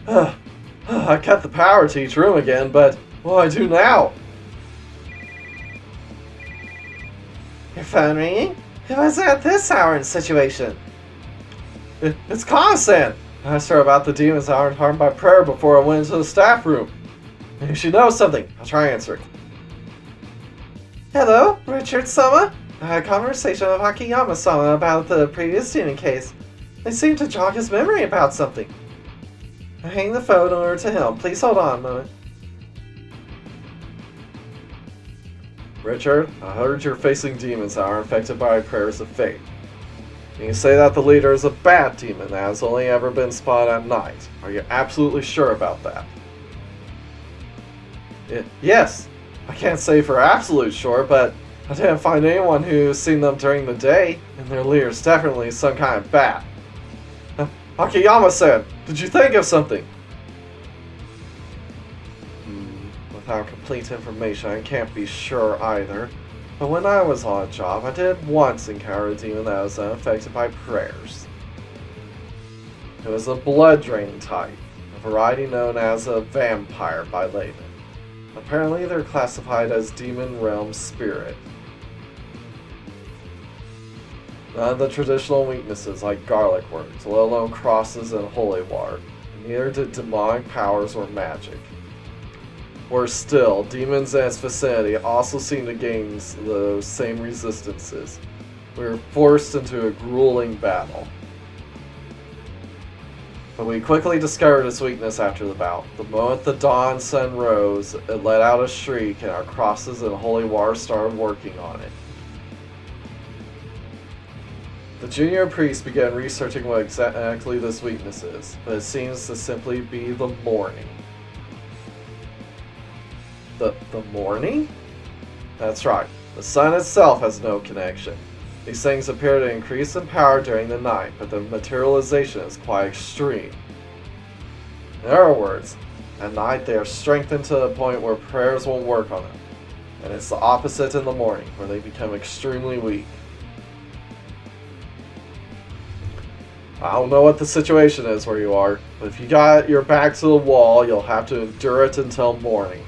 I cut the power to each room again, but what do I do now? Your phone ringing? Who was at this hour and situation? It's Conan! I asked her about the demons that aren't harmed by prayer before I went into the staff room. Maybe she knows something. I'll try answering. Hello, Richard-sama? I had a conversation with Akiyama-sama about the previous demon case. They seem to jog his memory about something. I hang the phone over to him. Please hold on a moment. Richard, I heard you're facing demons that are infected by prayers of faith. And you say that the leader is a bad demon that has only ever been spotted at night. Are you absolutely sure about that? Yes. I can't say for absolute sure, but I didn't find anyone who's seen them during the day, and their leader's definitely some kind of bat. Akiyama-san, did you think of something? Without complete information, I can't be sure either. But when I was on a job, I did once encounter a demon that was unaffected by prayers. It was a blood-draining type, a variety known as a vampire by laymen. Apparently, they're classified as demon realm spirit. None of the traditional weaknesses like garlic words, let alone crosses and holy water. Neither did demonic powers or magic. Worse still, demons in its vicinity also seem to gain those same resistances. We were forced into a grueling battle. But we quickly discovered its weakness after the bout. The moment the dawn sun rose, it let out a shriek and our crosses and holy water started working on it. The junior priest began researching what exactly this weakness is, but it seems to simply be the mourning. The mourning? That's right. The sun itself has no connection. These things appear to increase in power during the night, but the materialization is quite extreme. In other words, at night they are strengthened to the point where prayers won't work on them, and it's the opposite in the morning, where they become extremely weak. I don't know what the situation is where you are, but if you got your back to the wall, you'll have to endure it until morning.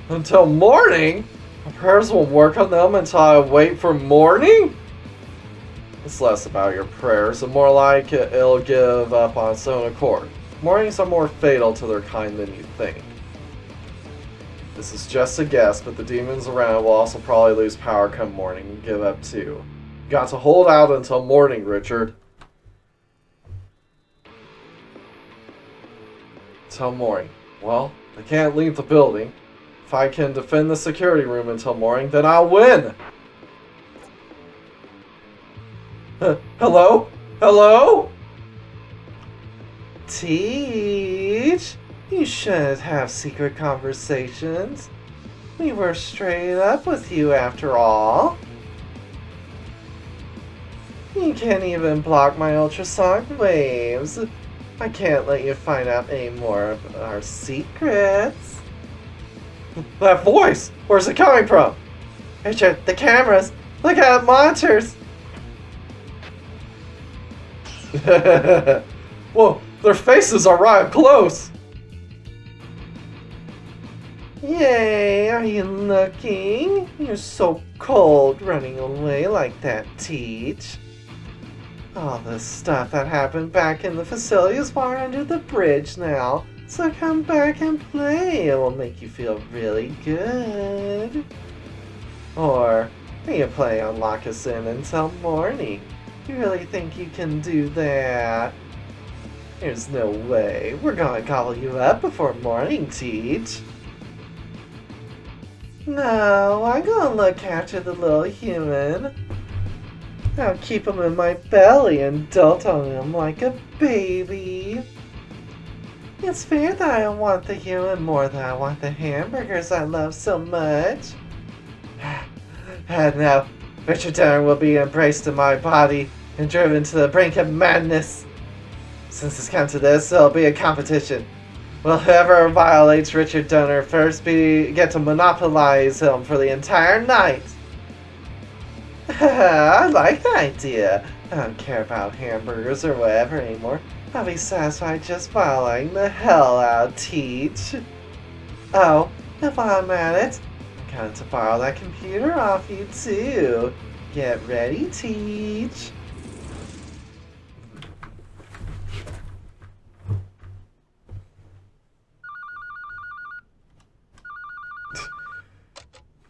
Until morning? My prayers won't work on them until I wait for morning? It's less about your prayers and more like it'll give up on its own accord. Mornings are more fatal to their kind than you think. This is just a guess, but the demons around will also probably lose power come morning and give up too. You got to hold out until morning, Richard. Until morning. Well, I can't leave the building. If I can defend the security room until morning, then I'll win! Hello? Hello? Teach? You shouldn't have secret conversations. We were straight up with you after all. You can't even block my ultrasonic waves. I can't let you find out any more of our secrets. That voice! Where's it coming from? Richard, the cameras! Look at the monitors! Whoa, their faces are right up close! Yay, are you looking? You're so cold running away like that, Teach. All the stuff that happened back in the facility is water under the bridge now. So come back and play. It will make you feel really good. Or are you planning on lock us in until morning? You really think you can do that? There's no way. We're gonna gobble you up before morning, Teach. No, I'm gonna look after the little human. I'll keep him in my belly and dote on him like a baby. It's fair that I want the human more than I want the hamburgers I love so much. And now, Richard Denner will be embraced in my body and driven to the brink of madness. Since it's come to this, there'll be a competition. Will whoever violates Richard Donner first get to monopolize him for the entire night? I like the idea. I don't care about hamburgers or whatever anymore. I'll be satisfied just following the hell out of Teach. Oh, if I'm at it, I'm going to borrow that computer off you too. Get ready, Teach.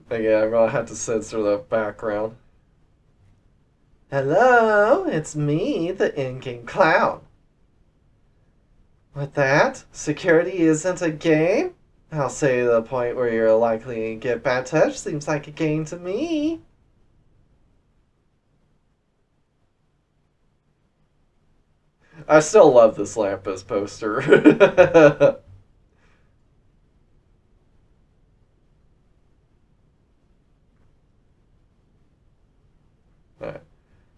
Yeah, I'm gonna have to censor the background. Hello, it's me, the in-game clown. With that, security isn't a game? I'll say the point where you're likely to get bad touch seems like a game to me. I still love this lamppost poster. Alright.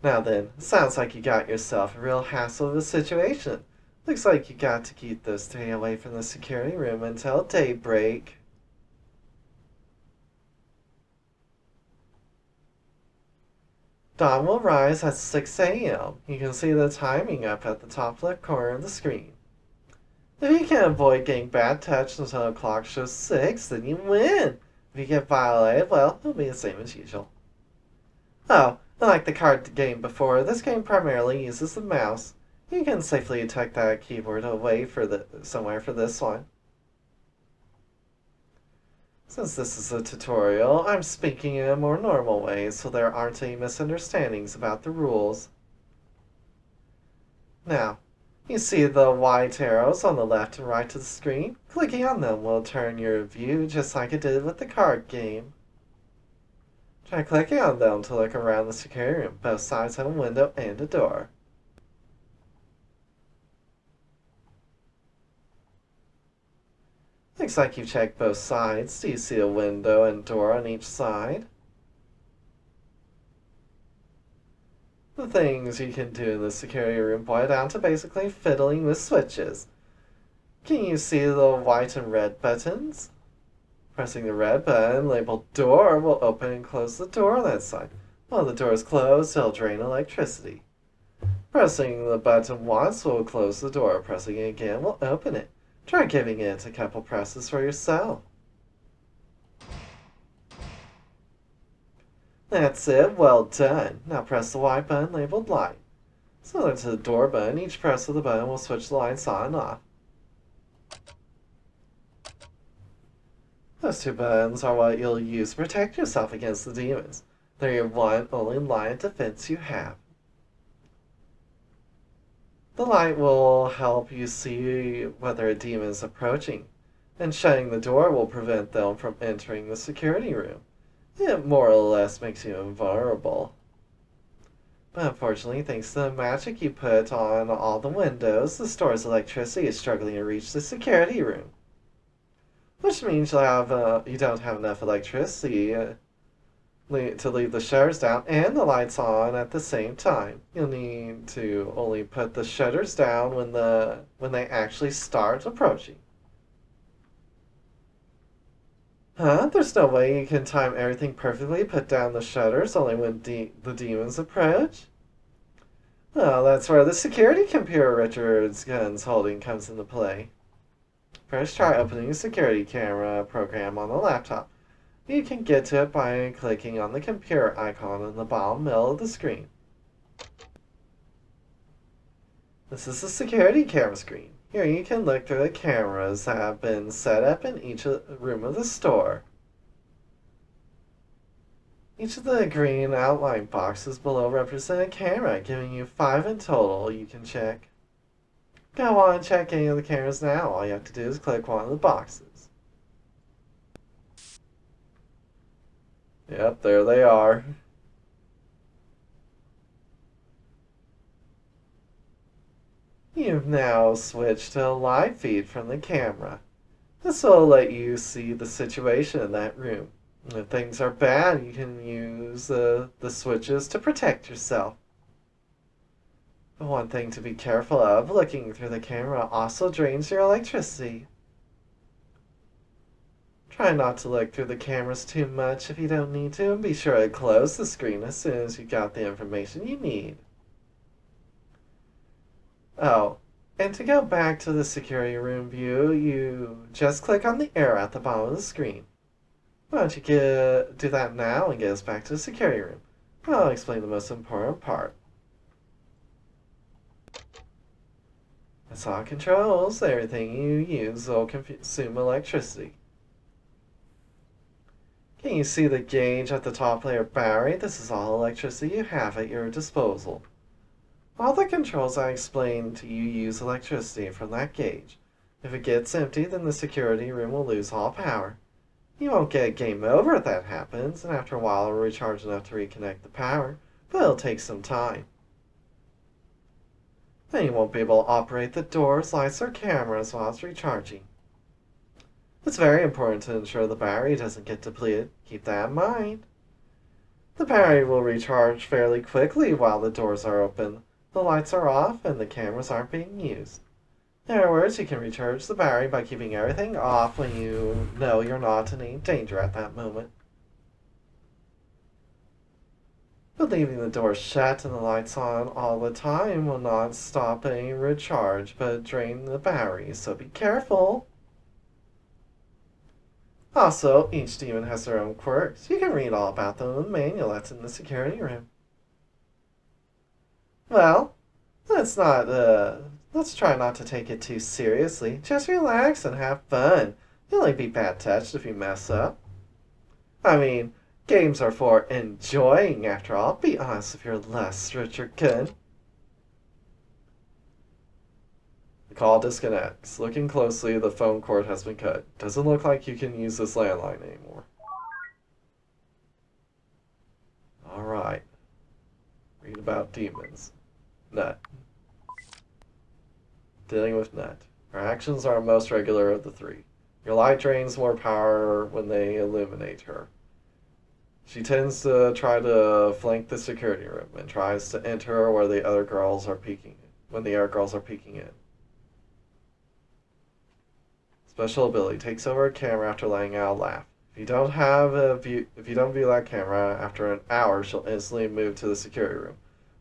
Now then, sounds like you got yourself a real hassle of a situation. Looks like you got to keep those three away from the security room until daybreak. Dawn will rise at 6 a.m. You can see the timing up at the top left corner of the screen. If you can avoid getting bad touch until the clock shows 6, then you win. If you get violated, well, it'll be the same as usual. Oh, unlike the card game before, this game primarily uses the mouse. You can safely tuck that keyboard away somewhere for this one. Since this is a tutorial, I'm speaking in a more normal way so there aren't any misunderstandings about the rules. Now, you see the white arrows on the left and right of the screen? Clicking on them will turn your view just like it did with the card game. Try clicking on them to look around the security room. Both sides have a window and a door. Looks like you've checked both sides. Do you see a window and door on each side? The things you can do in the security room boil down to basically fiddling with switches. Can you see the white and red buttons? Pressing the red button labeled door will open and close the door on that side. While the door is closed, it'll drain electricity. Pressing the button once will close the door. Pressing it again will open it. Try giving it a couple presses for yourself. That's it, well done. Now press the white button labeled light. Similar to the door button, each press of the button will switch the lights on and off. Those two buttons are what you'll use to protect yourself against the demons. They're your one only line of defense you have. The light will help you see whether a demon is approaching, and shutting the door will prevent them from entering the security room. It more or less makes you invulnerable. But unfortunately, thanks to the magic you put on all the windows, the store's electricity is struggling to reach the security room. Which means you don't have enough electricity to leave the shutters down and the lights on at the same time. You'll need to only put the shutters down when they actually start approaching. Huh? There's no way you can time everything perfectly, put down the shutters only when the demons approach? Well, that's where the security computer Richard's gun's holding comes into play. First, try opening the security camera program on the laptop. You can get to it by clicking on the computer icon in the bottom middle of the screen. This is the security camera screen. Here you can look through the cameras that have been set up in each room of the store. Each of the green outline boxes below represent a camera, giving you 5 in total you can check. Go on and check any of the cameras now. All you have to do is click one of the boxes. Yep, there they are. You've now switched to a live feed from the camera. This will let you see the situation in that room. If things are bad, you can use the switches to protect yourself. But one thing to be careful of, looking through the camera also drains your electricity. Try not to look through the cameras too much if you don't need to, and be sure to close the screen as soon as you got the information you need. Oh, and to go back to the security room view, you just click on the arrow at the bottom of the screen. Why don't you do that now and get us back to the security room? I'll explain the most important part. It's all controls. Everything you use will consume electricity. Can you see the gauge at the top of your battery? This is all electricity you have at your disposal. All the controls I explained to you use electricity from that gauge. If it gets empty, then the security room will lose all power. You won't get game over if that happens, and after a while it will recharge enough to reconnect the power, but it'll take some time. Then you won't be able to operate the doors, lights, or cameras while it's recharging. It's very important to ensure the battery doesn't get depleted. Keep that in mind. The battery will recharge fairly quickly while the doors are open, the lights are off, and the cameras aren't being used. In other words, you can recharge the battery by keeping everything off when you know you're not in any danger at that moment. But leaving the door shut and the lights on all the time will not stop any recharge, but drain the battery, so be careful. Also, each demon has their own quirks. You can read all about them in the manual that's in the security room. Well, let's try not to take it too seriously. Just relax and have fun. You'll only be bad touched if you mess up. I mean, games are for enjoying after all. Be honest if you're less Richard Gunn. The call disconnects. Looking closely, the phone cord has been cut. Doesn't look like you can use this landline anymore. Alright. Read about demons. Nut. Dealing with Nut. Her actions are most regular of the three. Your light drains more power when they illuminate her. She tends to try to flank the security room and tries to enter where the other girls are peeking when the other girls are peeking in. Special ability takes over a camera after letting out a laugh. If you don't view that camera after an hour, she'll instantly move to the security room.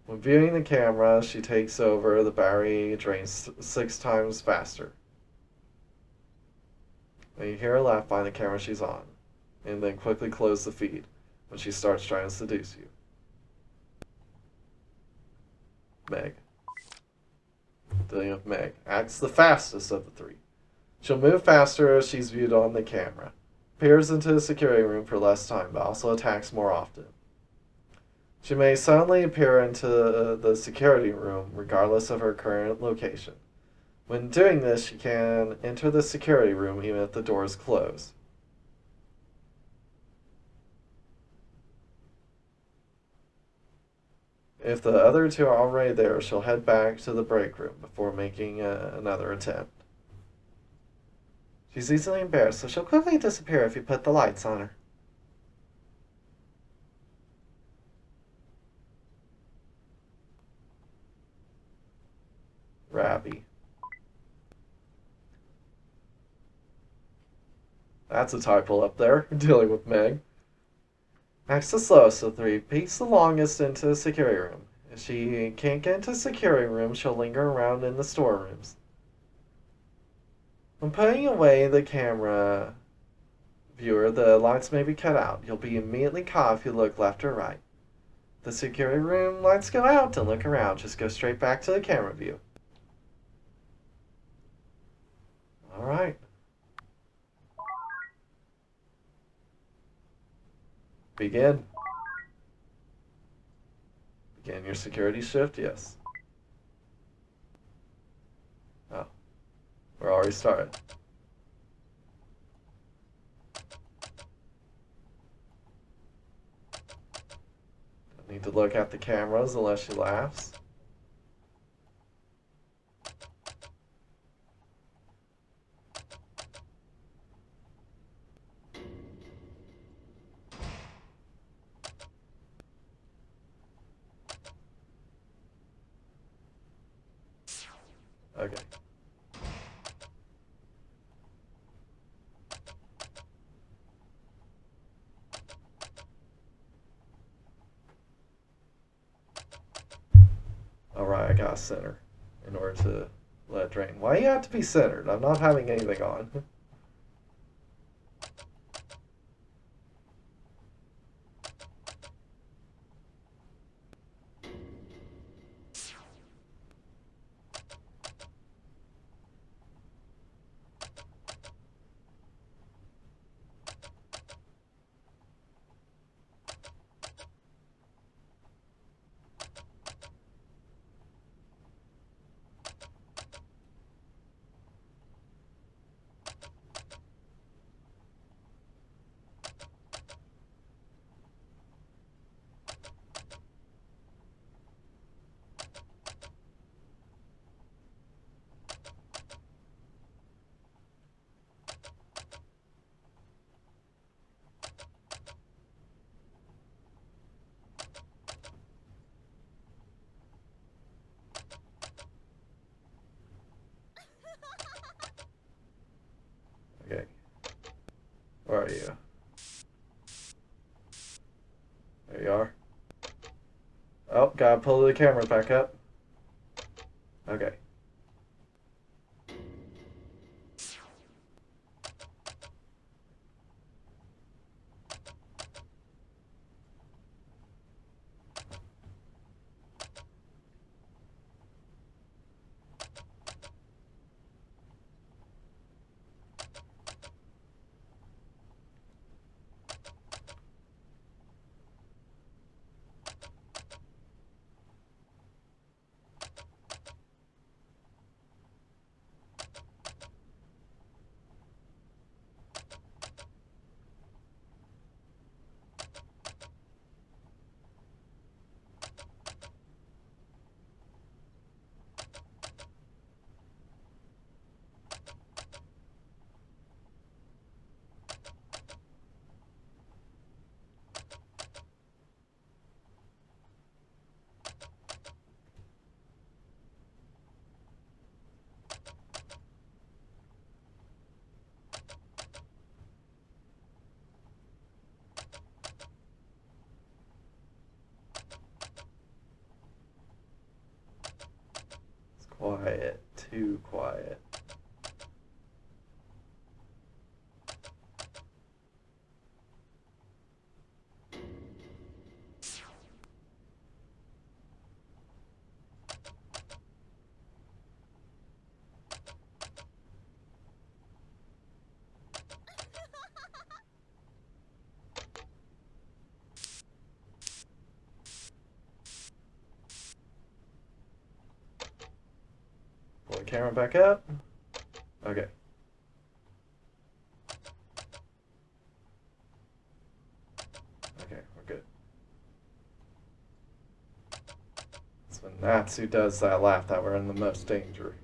When viewing the camera, she takes over. The battery drains 6 times faster. When you hear her laugh, find the camera she's on, and then quickly close the feed when she starts trying to seduce you. Meg. Dealing with Meg. Acts the fastest of the three. She'll move faster as she's viewed on the camera. Appears into the security room for less time, but also attacks more often. She may suddenly appear into the security room regardless of her current location. When doing this, she can enter the security room even if the door is closed. If the other two are already there, she'll head back to the break room before making another attempt. She's easily embarrassed, so she'll quickly disappear if you put the lights on her. Rabby. That's a typo up there, dealing with Meg. Acts the slowest of three, peeks the longest into the security room. If she can't get into the security room, she'll linger around in the storerooms. When putting away the camera viewer, the lights may be cut out. You'll be immediately caught if you look left or right. The security room lights go out, don't look around. Just go straight back to the camera view. Alright. Begin. Begin your security shift? Yes. Oh. We're already started. Don't need to look at the cameras unless she laughs. Okay. Alright, I got a center. in order to let it drain. Why do you have to be centered? I'm not having anything on. Okay. Where are you? There you are. Oh, gotta pull the cameras back up. Okay. It's quiet. Too quiet. Pull the camera back up. Okay. Okay, we're good. It's when Natsu does that laugh that we're in the most danger.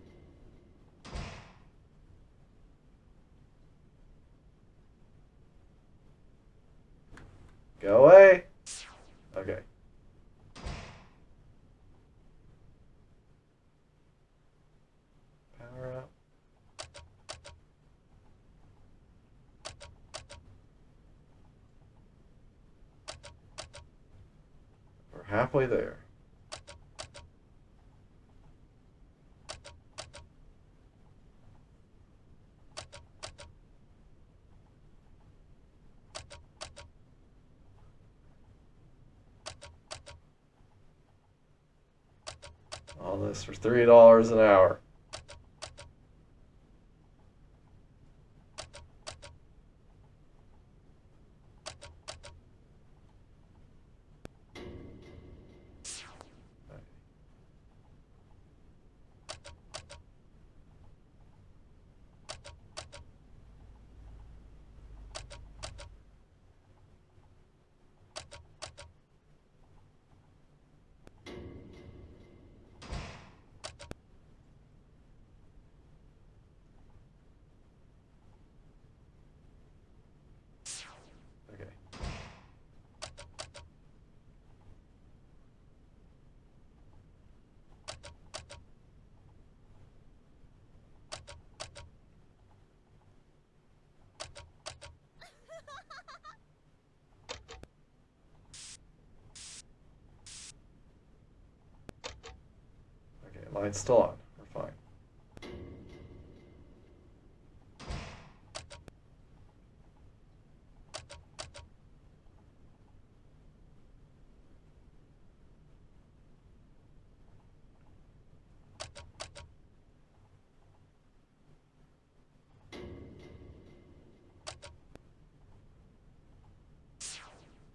Go away. Okay. Power up. We're halfway there. All this for $3 an hour. Okay. Okay, light's still on.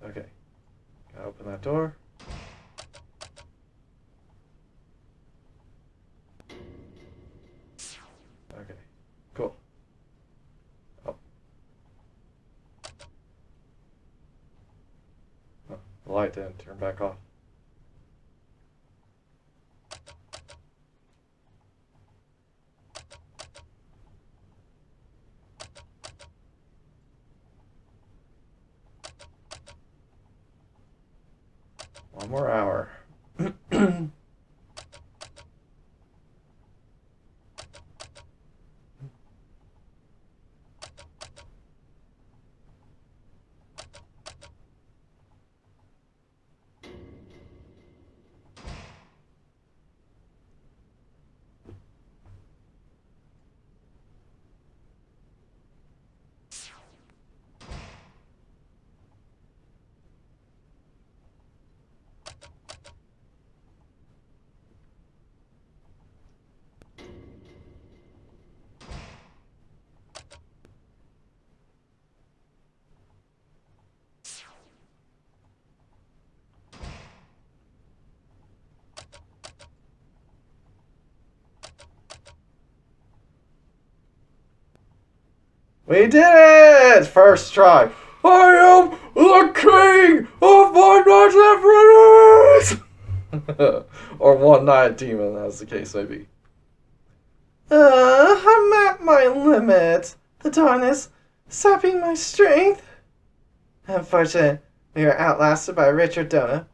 Okay. Gotta open that door. Okay. Cool. Oh. Oh, the light didn't turn back off. One more hour. We did it! First try. I am the king of Five Nights at Freddy's! Or One Night Demon, as the case may be. I'm at my limit. The dawn is sapping my strength. Unfortunately, we were outlasted by Richard Donut.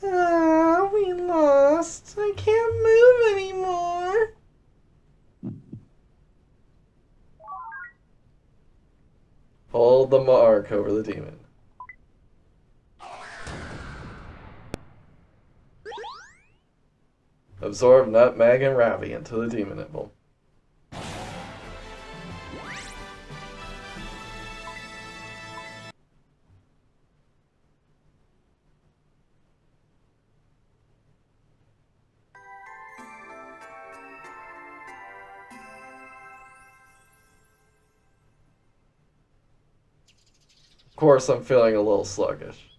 We lost. I can't move anymore. Hold the mark over the demon. Absorb nutmeg and ravi into the demon nibble. Of course, I'm feeling a little sluggish.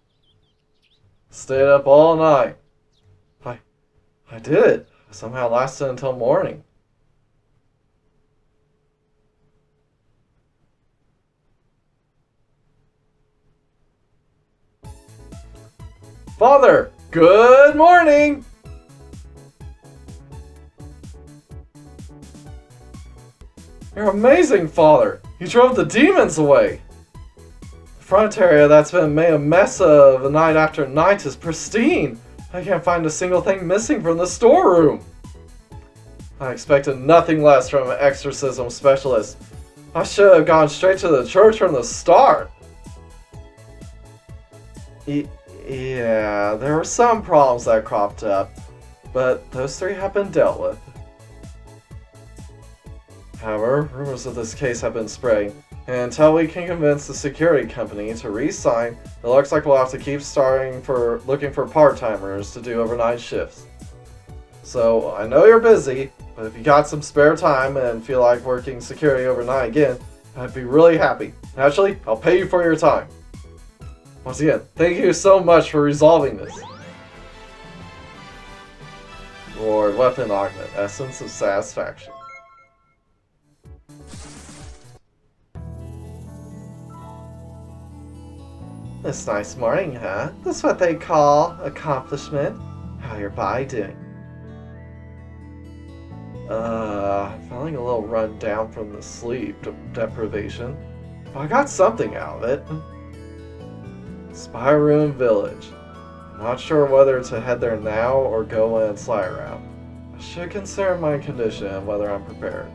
Stayed up all night. I did it. I somehow lasted until morning. Father, good morning! You're amazing, Father! You drove the demons away! The front area that's been made a mess of the night after night is pristine. I can't find a single thing missing from the storeroom. I expected nothing less from an exorcism specialist. I should have gone straight to the church from the start. Yeah, there were some problems that cropped up, but those three have been dealt with. However, rumors of this case have been spreading, and until we can convince the security company to re-sign, it looks like we'll have to keep looking for part-timers to do overnight shifts. So, I know you're busy, but if you got some spare time and feel like working security overnight again, I'd be really happy. Actually, I'll pay you for your time. Once again, thank you so much for resolving this. Reward weapon augment, essence of satisfaction. This nice morning, huh? That's what they call accomplishment. How your body doing? I'm feeling a little run down from the sleep deprivation. But I got something out of it. Spy Ruin Village. I'm not sure whether to head there now or go in and slide around. I should consider my condition and whether I'm prepared.